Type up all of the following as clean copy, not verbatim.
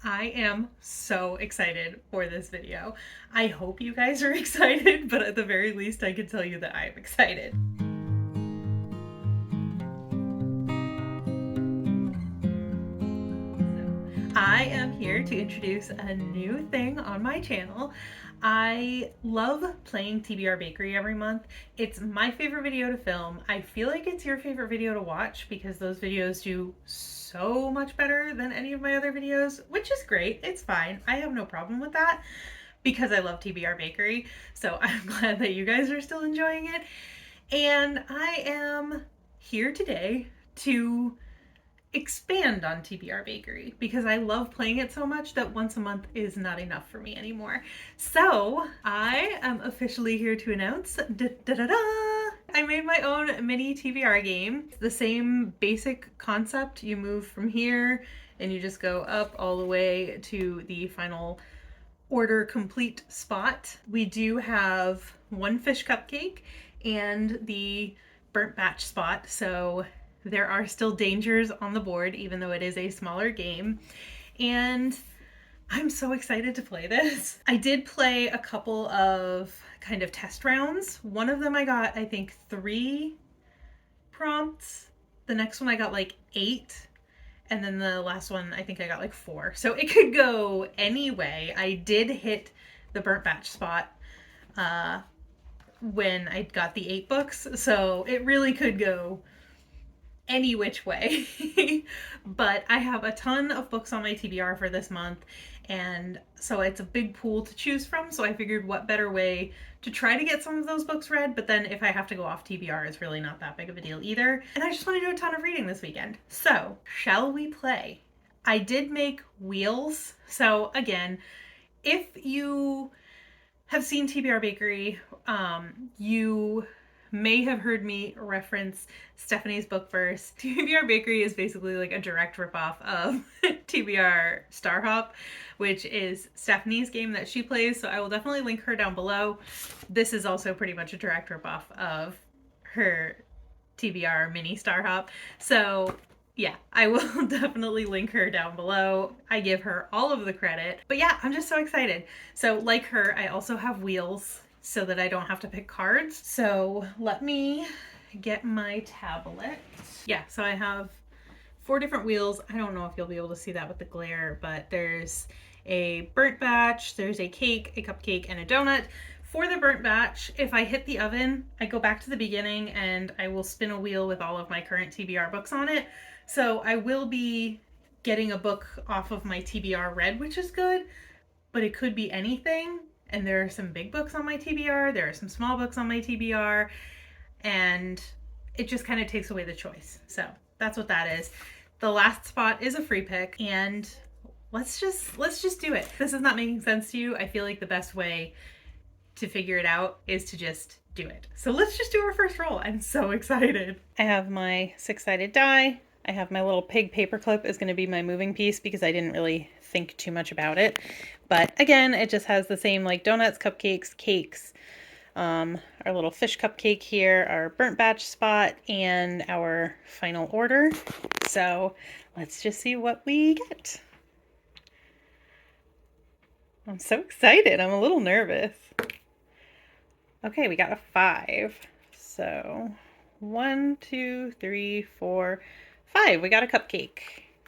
I am so excited for this video. I hope you guys are excited, but at the very least I can tell you that I am excited. I am here to introduce a new thing on my channel. I love playing TBR Bakery every month. It's my favorite video to film. I feel like it's your favorite video to watch because those videos do so much better than any of my other videos, which is great. It's fine. I have no problem with that because I love TBR Bakery. So I'm glad that you guys are still enjoying it. And I am here today to expand on TBR Bakery because I love playing it so much that once a month is not enough for me anymore. So I am officially here to announce, I made my own mini TBR game. It's the same basic concept. You move from here and you just go up all the way to the final order complete spot. We do have one fish cupcake and the burnt batch spot, so there are still dangers on the board, even though it is a smaller game. And I'm so excited to play this. I did play a couple of kind of test rounds. One of them I got, I think, 3 prompts. The next one I got like 8. And then the last one, I think I got like 4. So it could go any way. I did hit the burnt batch spot when I got the 8 books. So it really could go any which way. But I have a ton of books on my TBR for this month, and so it's a big pool to choose from, so I figured what better way to try to get some of those books read, but then if I have to go off TBR, it's really not that big of a deal either. And I just want to do a ton of reading this weekend. So, shall we play? I did make wheels, so again, if you have seen TBR Bakery, you may have heard me reference Stephanie's book verse. TBR Bakery is basically like a direct ripoff of TBR Star Hop, which is Stephanie's game that she plays, so I will definitely link her down below. This is also pretty much a direct ripoff of her TBR mini Star Hop. So yeah, I will definitely link her down below. I give her all of the credit. But yeah, I'm just so excited. So like her, I also have wheels so that I don't have to pick cards. So let me get my tablet. Yeah, so I have 4 different wheels. I don't know if you'll be able to see that with the glare, but there's a burnt batch, there's a cake, a cupcake, and a donut. For the burnt batch, if I hit the oven, I go back to the beginning and I will spin a wheel with all of my current TBR books on it. So I will be getting a book off of my TBR red, which is good, but it could be anything. And there are some big books on my TBR, there are some small books on my TBR, and it just kind of takes away the choice. So that's what that is. The last spot is a free pick, and let's just do it. If this is not making sense to you, I feel like the best way to figure it out is to just do it. So let's just do our first roll. I'm so excited. I have my 6-sided die. I have my little pig paperclip is going to be my moving piece because I didn't really think too much about it. But again, it just has the same like donuts, cupcakes, cakes, our little fish cupcake here, our burnt batch spot, and our final order. So let's just see what we get. I'm so excited. I'm a little nervous. Okay, we got a 5. So 1, 2, 3, 4, 5. We got a cupcake.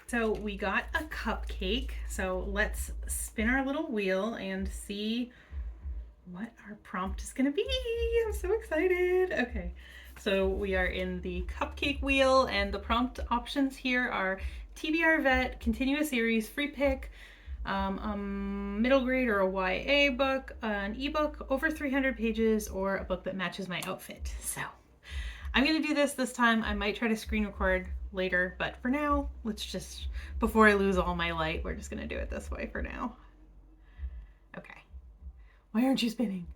So we got a cupcake. So let's spin our little wheel and see what our prompt is going to be. I'm so excited. Okay, so we are in the cupcake wheel, and the prompt options here are TBR Vet, Continuous Series, Free Pick, a middle grade or a YA book, an ebook over 300 pages, or a book that matches my outfit. So I'm going to do this time. I might try to screen record later, but for now, let's just, before I lose all my light, we're just going to do it this way for now. Okay. Why aren't you spinning?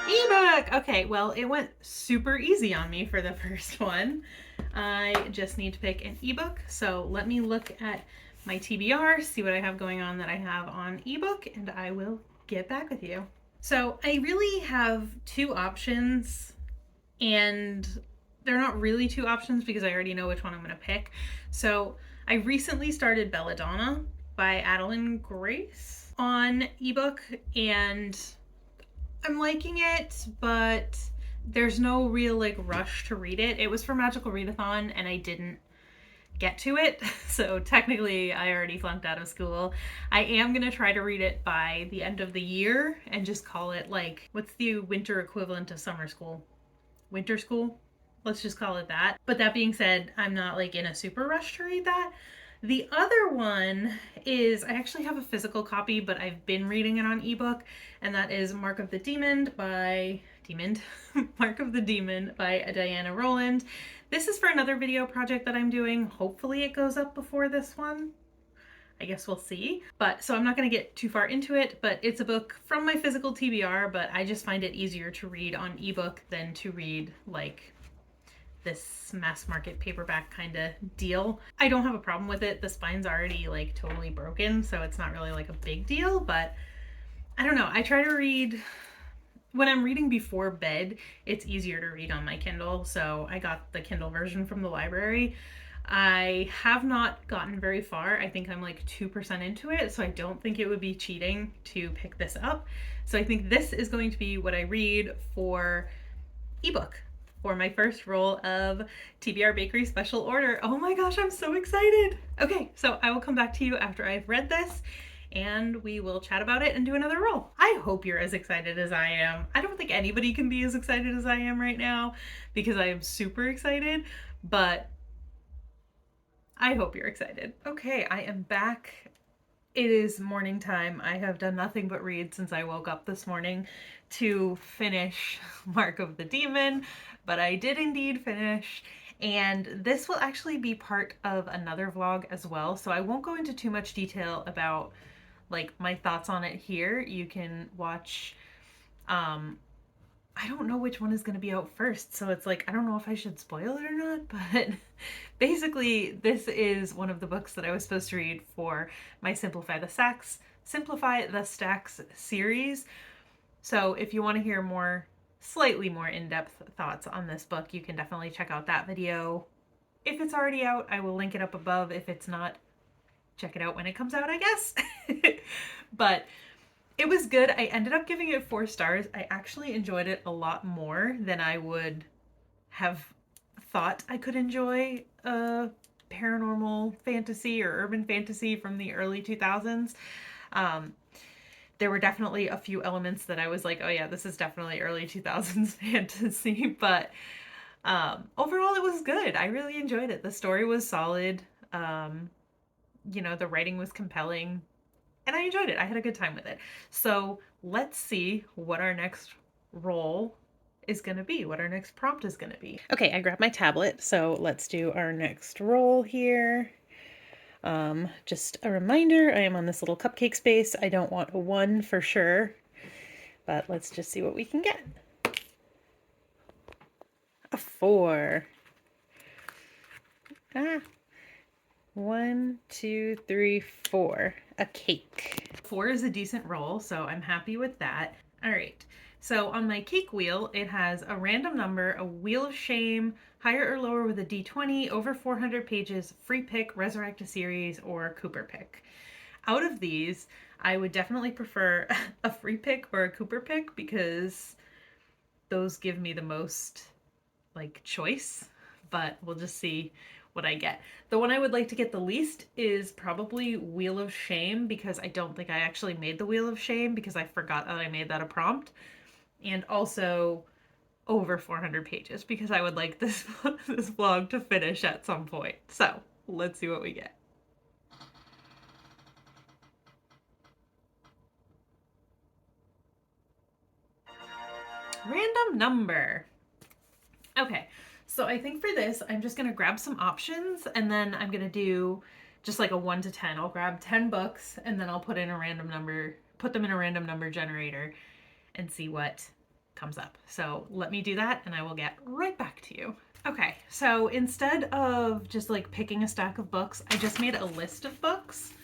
Ebook! Okay, well, it went super easy on me for the first one. I just need to pick an ebook, so let me look at my TBR, see what I have going on that I have on ebook, and I will get back with you. So I really have 2 options, and they're not really two options because I already know which one I'm going to pick. So I recently started Belladonna by Adeline Grace on ebook, and I'm liking it, but there's no real like rush to read it. It was for Magical Readathon and I didn't get to it, so technically I already flunked out of school. I am gonna try to read it by the end of the year and just call it like, what's the winter equivalent of summer school? Winter school? Let's just call it that. But that being said, I'm not like in a super rush to read that. The other one is, I actually have a physical copy, but I've been reading it on ebook, and that is Mark of the Demon by Mark of the Demon by Diana Rowland. This is for another video project that I'm doing. Hopefully it goes up before this one. I guess we'll see. But so I'm not going to get too far into it, but it's a book from my physical TBR, but I just find it easier to read on ebook than to read like this mass market paperback kind of deal. I don't have a problem with it. The spine's already like totally broken, so it's not really like a big deal, but I don't know. I try to read when I'm reading before bed. It's easier to read on my Kindle, so I got the Kindle version from the library. I have not gotten very far. I think I'm like 2% into it, so I don't think it would be cheating to pick this up. So I think this is going to be what I read for ebook for my first roll of TBR Bakery Special Order. Oh my gosh, I'm so excited. Okay, so I will come back to you after I've read this and we will chat about it and do another roll. I hope you're as excited as I am. I don't think anybody can be as excited as I am right now because I am super excited, but I hope you're excited. Okay, I am back. It is morning time. I have done nothing but read since I woke up this morning to finish Mark of the Demon, but I did indeed finish, and this will actually be part of another vlog as well, so I won't go into too much detail about like my thoughts on it here. You can watch I don't know which one is going to be out first, so it's like I don't know if I should spoil it or not, but basically this is one of the books that I was supposed to read for my Simplify the Stacks series. So if you want to hear more, slightly more in-depth thoughts on this book, you can definitely check out that video. If it's already out, I will link it up above. If it's not, check it out when it comes out, I guess. But it was good. I ended up giving it 4 stars. I actually enjoyed it a lot more than I would have thought I could enjoy a paranormal fantasy or urban fantasy from the early 2000s. There were definitely a few elements that I was like, oh yeah, this is definitely early 2000s fantasy, but overall it was good. I really enjoyed it. The story was solid. You know, the writing was compelling. And I enjoyed it. I had a good time with it. So let's see what our next roll is going to be, what our next prompt is going to be. Okay, I grabbed my tablet, so let's do our next roll here. Just a reminder, I am on this little cupcake space. I don't want a 1 for sure, but let's just see what we can get. A 4. 1, 2, 3, 4. A cake. 4 is a decent roll, so I'm happy with that. All right, so on my cake wheel, it has a random number, a wheel of shame, higher or lower with a d20, over 400 pages, free pick, resurrect a series, or Cooper pick. Out of these, I would definitely prefer a free pick or a Cooper pick because those give me the most like choice, but we'll just see what I get. The one I would like to get the least is probably Wheel of Shame, because I don't think I actually made the Wheel of Shame because I forgot that I made that a prompt. And also over 400 pages because I would like this vlog to finish at some point. So let's see what we get. Random number. Okay, so I think for this, I'm just going to grab some options and then I'm going to do just like a 1 to 10. I'll grab 10 books and then I'll put in a random number, put them in a random number generator and see what comes up. So let me do that and I will get right back to you. Okay, so instead of just like picking a stack of books, I just made a list of books.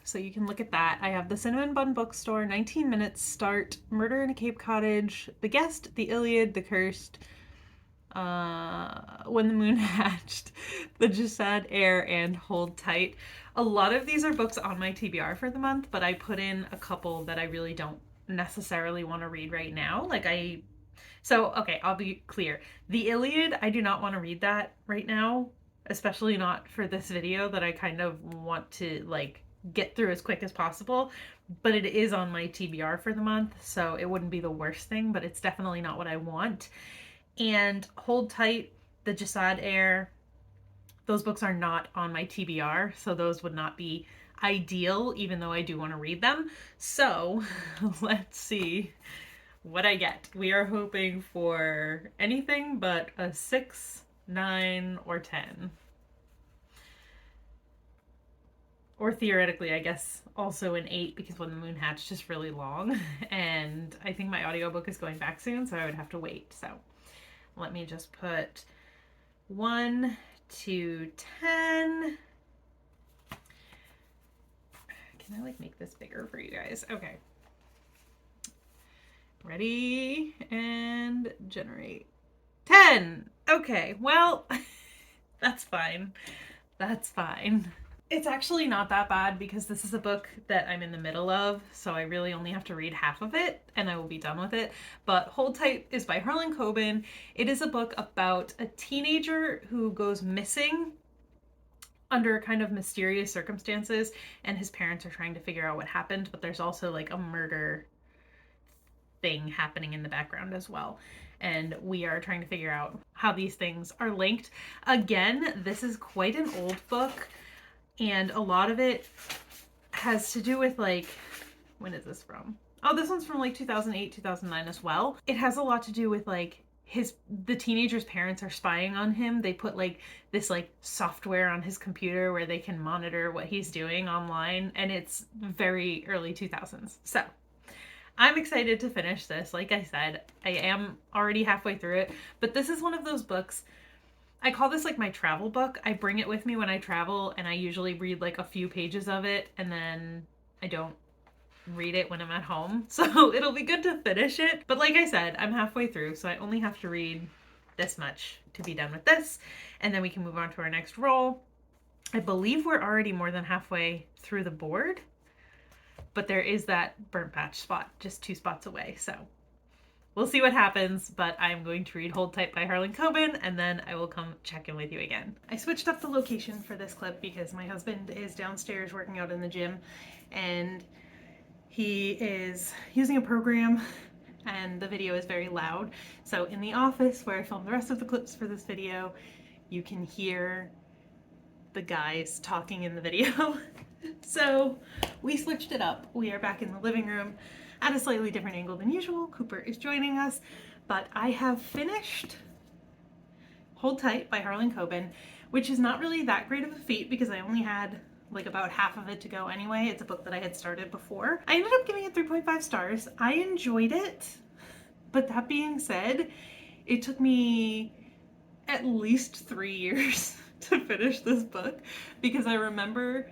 So you can look at that. I have The Cinnamon Bun Bookstore, 19 Minutes, Start, Murder in a Cape Cottage, The Guest, The Iliad, The Cursed, When the Moon Hatched, The Jasad Air, and Hold Tight. A lot of these are books on my TBR for the month, but I put in a couple that I really don't necessarily want to read right now. Okay, I'll be clear. The Iliad, I do not want to read that right now, especially not for this video that I kind of want to like get through as quick as possible. But it is on my TBR for the month, so it wouldn't be the worst thing, but it's definitely not what I want. And Hold Tight, The Jasad Air, those books are not on my TBR, so those would not be ideal, even though I do want to read them. So let's see what I get. We are hoping for anything but a 6, 9, or 10. Or theoretically, I guess, also an 8 because When the Moon Hatched is really long. And I think my audiobook is going back soon, so I would have to wait. So let me just put 1 to 10. Can I like make this bigger for you guys? Okay. Ready and generate. 10. Okay, well, that's fine. That's fine. It's actually not that bad because this is a book that I'm in the middle of, so I really only have to read half of it and I will be done with it. But Hold Tight is by Harlan Coben. It is a book about a teenager who goes missing under kind of mysterious circumstances, and his parents are trying to figure out what happened, but there's also like a murder thing happening in the background as well. And we are trying to figure out how these things are linked. Again, this is quite an old book, and a lot of it has to do with like, when is this from? Oh, this one's from like 2008, 2009 as well. It has a lot to do with like the teenager's parents are spying on him. They put like this like software on his computer where they can monitor what he's doing online, and it's very early 2000s. So I'm excited to finish this. Like I said, I am already halfway through it, but this is one of those books. I call this like my travel book. I bring it with me when I travel, and I usually read like a few pages of it, and then I don't read it when I'm at home. So it'll be good to finish it. But like I said, I'm halfway through, so I only have to read this much to be done with this, and then we can move on to our next roll. I believe we're already more than halfway through the board, but there is that burnt patch spot just 2 spots away, so we'll see what happens. But I'm going to read Hold Tight by Harlan Coben, and then I will come check in with you again. I switched up the location for this clip because my husband is downstairs working out in the gym, and he is using a program and the video is very loud. So in the office where I filmed the rest of the clips for this video, you can hear the guys talking in the video. So we switched it up. We are back in the living room at a slightly different angle than usual. Cooper is joining us, but I have finished Hold Tight by Harlan Coben, which is not really that great of a feat because I only had like about half of it to go anyway. It's a book that I had started before. I ended up giving it 3.5 stars. I enjoyed it, but that being said, it took me at least 3 years to finish this book because I remember,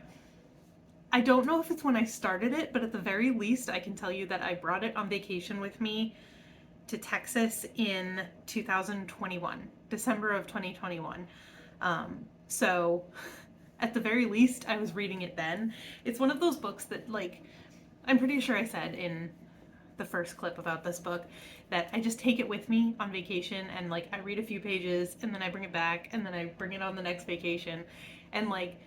I don't know if it's when I started it, but at the very least I can tell you that I brought it on vacation with me to Texas in 2021, December of 2021. So at the very least, I was reading it then. It's one of those books that, like, I'm pretty sure I said in the first clip about this book that I just take it with me on vacation, and like I read a few pages and then I bring it back and then I bring it on the next vacation, and like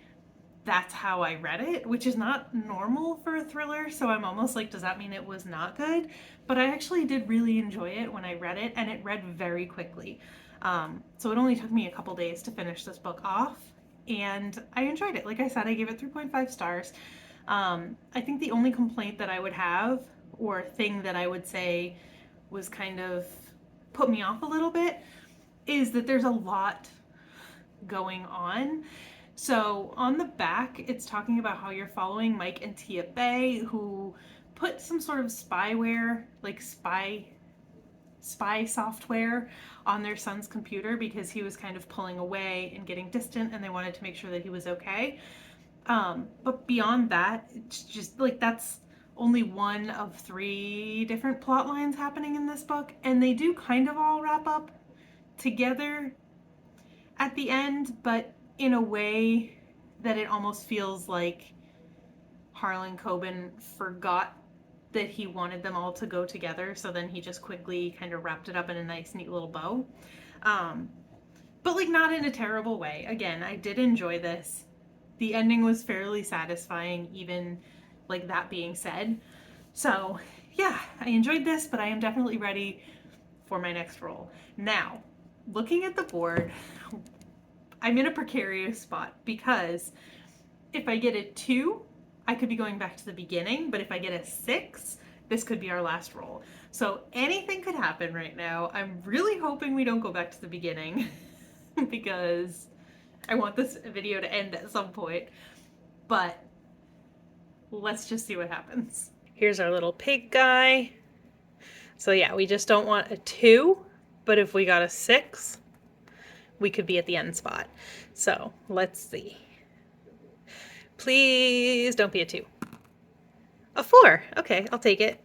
that's how I read it, which is not normal for a thriller. So I'm almost like, does that mean it was not good? But I actually did really enjoy it when I read it, and it read very quickly. So it only took me a couple days to finish this book off, and I enjoyed it. Like I said, I gave it 3.5 stars. I think the only complaint that I would have, or thing that I would say was kind of put me off a little bit, is that there's a lot going on. So on the back, it's talking about how you're following Mike and Tia Bay, who put some sort of spyware, like spy software on their son's computer because he was kind of pulling away and getting distant, and they wanted to make sure that he was okay. But beyond that, it's just like that's only one of 3 different plot lines happening in this book, and they do kind of all wrap up together at the end, but in a way that it almost feels like Harlan Coben forgot that he wanted them all to go together, so then he just quickly kind of wrapped it up in a nice, neat little bow. But like not in a terrible way. Again, I did enjoy this. The ending was fairly satisfying, even like that being said. So yeah, I enjoyed this, but I am definitely ready for my next roll. Now, looking at the board, I'm in a precarious spot because if I get a 2, I could be going back to the beginning, but if I get a 6, this could be our last roll. So anything could happen right now. I'm really hoping we don't go back to the beginning because I want this video to end at some point. But let's just see what happens. Here's our little pig guy. So yeah, we just don't want a 2, but if we got a 6, we could be at the end spot. So let's see. Please don't be a 2. A 4. Okay, I'll take it.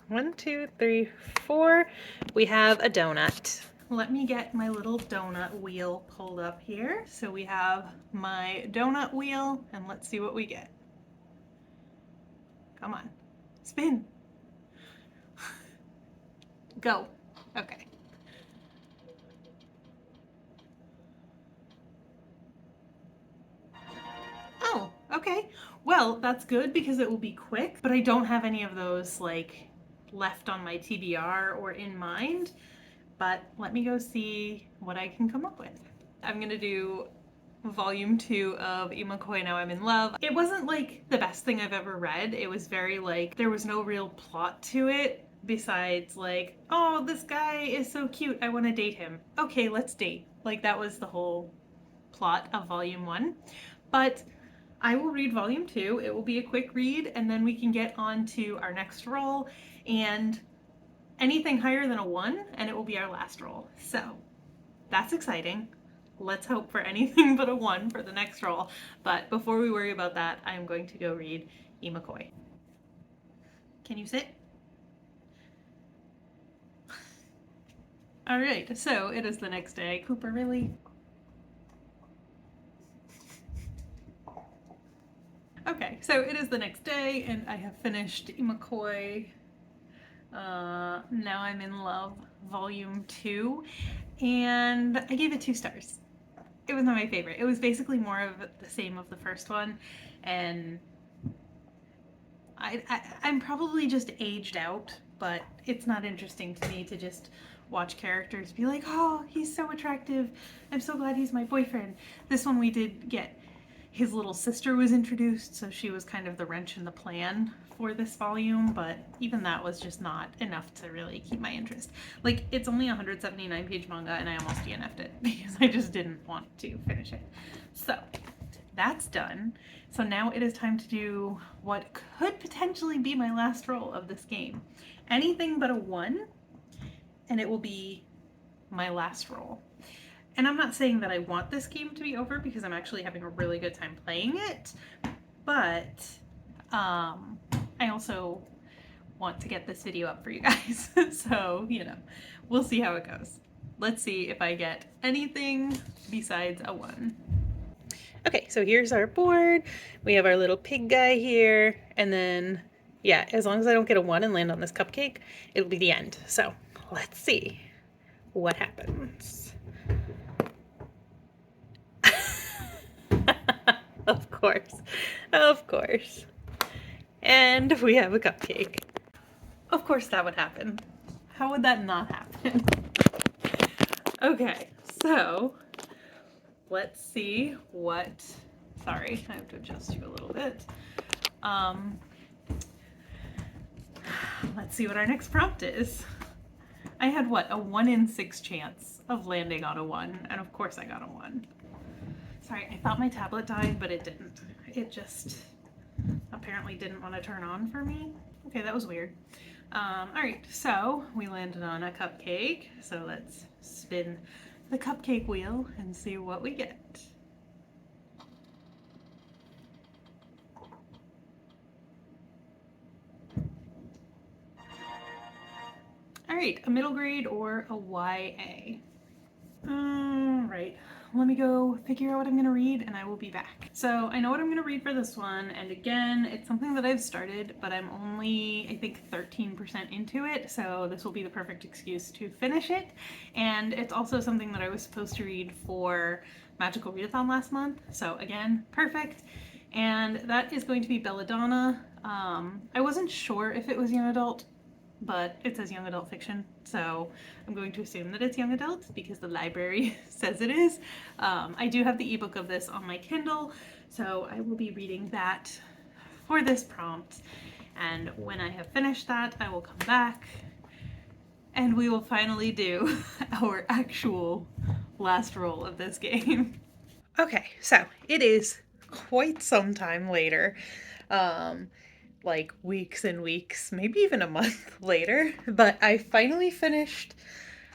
1, 2, 3, 4. We have a donut. Let me get my little donut wheel pulled up here. So we have my donut wheel, and let's see what we get. Come on. Spin. Go. Okay. Oh, okay. Well, that's good because it will be quick, but I don't have any of those like left on my TBR or in mind. But let me go see what I can come up with. I'm gonna do volume 2 of Imakoi Now I'm in Love. It wasn't like the best thing I've ever read. It was very like, there was no real plot to it besides like, oh, this guy is so cute, I want to date him. Okay, let's date. Like that was the whole plot of volume 1. But I will read volume 2. It will be a quick read and then we can get on to our next roll and anything higher than a 1 and it will be our last roll. So that's exciting. Let's hope for anything but a 1 for the next roll. But before we worry about that, I'm going to go read Imakoi. Can you sit? All right, so it is the next day. Cooper, really? Okay, so it is the next day and I have finished Imakoi. Now I'm in Love, volume 2, and I gave it 2 stars. It was not my favorite. It was basically more of the same of the first one, and I'm probably just aged out, but it's not interesting to me to just watch characters be like, oh, he's so attractive. I'm so glad he's my boyfriend. This one we did get his little sister was introduced, so she was kind of the wrench in the plan for this volume, but even that was just not enough to really keep my interest. Like, it's only a 179-page manga, and I almost DNF'd it because I just didn't want to finish it. So, that's done. So now it is time to do what could potentially be my last roll of this game. Anything but a 1, and it will be my last roll. And I'm not saying that I want this game to be over because I'm actually having a really good time playing it, but I also want to get this video up for you guys. So, you know, we'll see how it goes. Let's see if I get anything besides a 1. Okay, so here's our board. We have our little pig guy here, and then, yeah, as long as I don't get a 1 and land on this cupcake, it'll be the end. So, let's see what happens. Of course, of course. And we have a cupcake. Of course that would happen. How would that not happen? Okay, so let's see what, sorry, I have to adjust you a little bit. Let's see what our next prompt is. I had what, a 1 in 6 chance of landing on a 1, and of course I got a 1. Sorry, I thought my tablet died, but it didn't. It just apparently didn't want to turn on for me. Okay, that was weird. All right, so we landed on a cupcake. So let's spin the cupcake wheel and see what we get. All right, a middle grade or a YA. let me go figure out what I'm gonna read and I will be back. So I know what I'm gonna read for this one, and again, it's something that I've started, but I'm only, I think, 13% into it, so this will be the perfect excuse to finish it. And it's also something that I was supposed to read for Magical Readathon last month, so again, perfect. And that is going to be Belladonna. I wasn't sure if it was young adult, but it says young adult fiction, so I'm going to assume that it's young adult because the library says it is. I do have the ebook of this on my Kindle, so I will be reading that for this prompt. And when I have finished that, I will come back and we will finally do our actual last roll of this game. Okay, so it is quite some time later. Like weeks and weeks, maybe even a month later, but I finally finished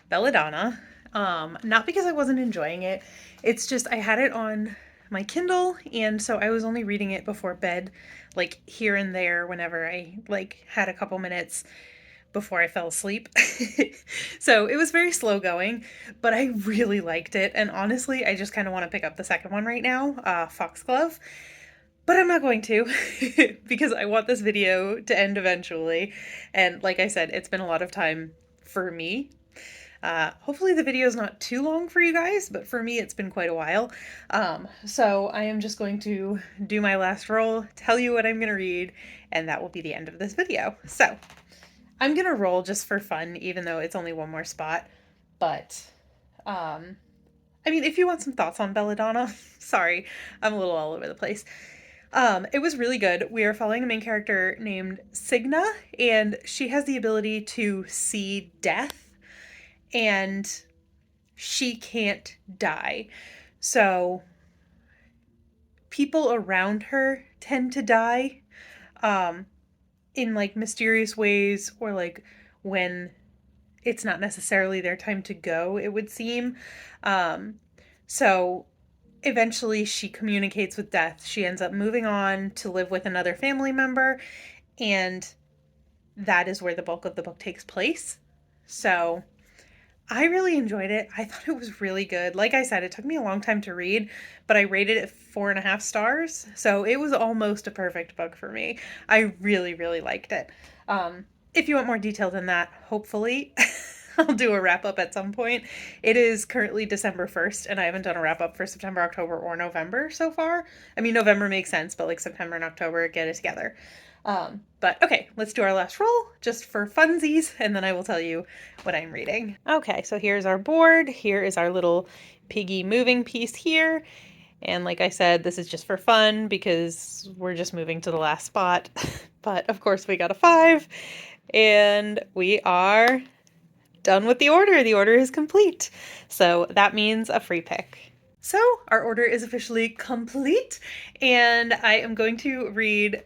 Belladonna. Not because I wasn't enjoying it, it's just I had it on my Kindle, and so I was only reading it before bed, like here and there whenever I like had a couple minutes before I fell asleep. So it was very slow going, but I really liked it, and honestly, I just kind of want to pick up the second one right now, Foxglove. But I'm not going to because I want this video to end eventually. And like I said, it's been a lot of time for me. Hopefully the video is not too long for you guys, but for me it's been quite a while. So I am just going to do my last roll, tell you what I'm going to read, and that will be the end of this video. So I'm going to roll just for fun, even though it's only one more spot. But, I mean, if you want some thoughts on Belladonna, sorry, I'm a little all over the place. It was really good. We are following a main character named Signa, and she has the ability to see death, and she can't die. So people around her tend to die, in like mysterious ways, or like when it's not necessarily their time to go, it would seem. So eventually she communicates with death. She ends up moving on to live with another family member, and that is where the bulk of the book takes place. So I really enjoyed it. I thought it was really good. Like I said, it took me a long time to read, but I rated it 4.5 stars. So it was almost a perfect book for me. I really, really liked it. If you want more detail than that, hopefully I'll do a wrap up at some point. It is currently December 1st, and I haven't done a wrap up for September, October, or November so far. I mean, November makes sense, but like September and October, get it together. But okay, let's do our last roll just for funsies, and then I will tell you what I'm reading. Okay, so here's our board. Here is our little piggy moving piece here. And like I said, this is just for fun because we're just moving to the last spot. But of course we got a 5, and we are done with the order. The order is complete. So that means a free pick. So our order is officially complete, and I am going to read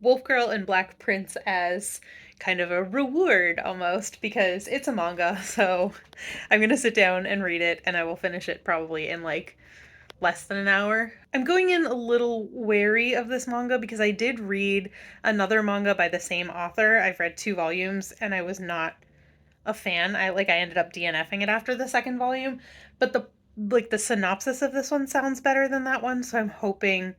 Wolf Girl and Black Prince as kind of a reward almost, because it's a manga. So I'm going to sit down and read it, and I will finish it probably in like less than an hour. I'm going in a little wary of this manga because I did read another manga by the same author. I've read 2 volumes and I was not a fan. I ended up DNFing it after the second volume, but the synopsis of this one sounds better than that one, so I'm hoping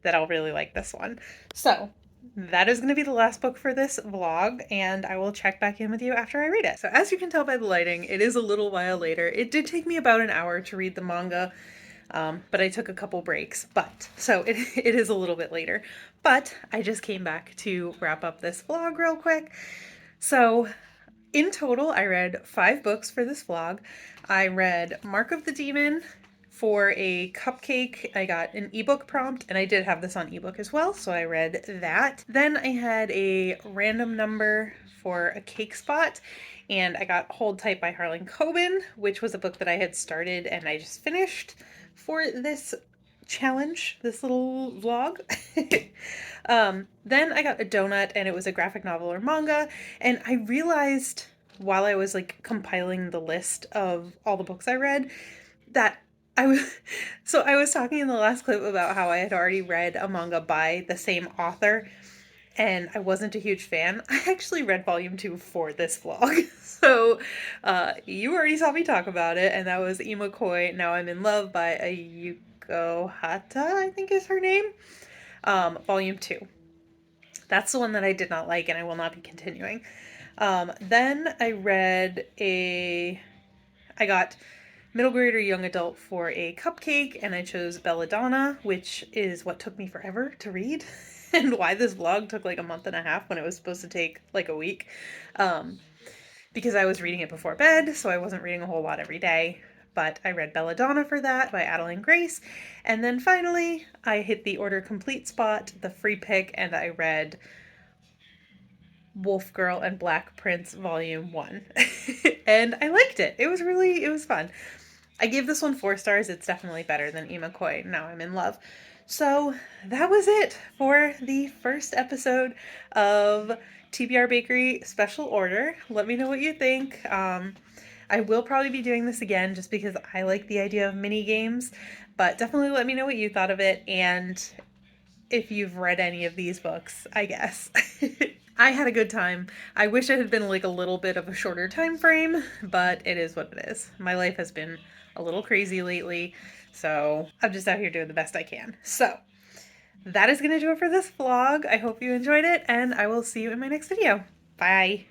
that I'll really like this one. So that is going to be the last book for this vlog, and I will check back in with you after I read it. So as you can tell by the lighting, it is a little while later. It did take me about an hour to read the manga, but I took a couple breaks, so it is a little bit later. But I just came back to wrap up this vlog real quick. So in total, I read 5 books for this vlog. I read Mark of the Demon for a cupcake. I got an ebook prompt, and I did have this on ebook as well, so I read that. Then I had a random number for a cake spot, and I got Hold Tight by Harlan Coben, which was a book that I had started and I just finished for this challenge, this little vlog. Then I got a donut, and it was a graphic novel or manga, and I realized while I was like compiling the list of all the books I read that I was talking in the last clip about how I had already read a manga by the same author, and I wasn't a huge fan. I actually read volume 2 for this vlog. So you already saw me talk about it, and that was Ema Koi, Now I'm in Love by Ayuko Hata, I think is her name. Volume 2. That's the one that I did not like and I will not be continuing. Then I got middle grade or young adult for a cupcake, and I chose Belladonna, which is what took me forever to read and why this vlog took like a month and a half when it was supposed to take like a week. Because I was reading it before bed, so I wasn't reading a whole lot every day. But I read Belladonna for that by Adeline Grace. And then finally, I hit the order complete spot, the free pick, and I read Wolf Girl and Black Prince Volume 1. And I liked it. It was fun. I gave this one 4 stars. It's definitely better than Ema Koi, Now I'm in Love. So that was it for the first episode of TBR Bakery Special Order. Let me know what you think. I will probably be doing this again just because I like the idea of mini games, but definitely let me know what you thought of it and if you've read any of these books, I guess. I had a good time. I wish it had been like a little bit of a shorter time frame, but it is what it is. My life has been a little crazy lately, so I'm just out here doing the best I can. So that is going to do it for this vlog. I hope you enjoyed it, and I will see you in my next video. Bye!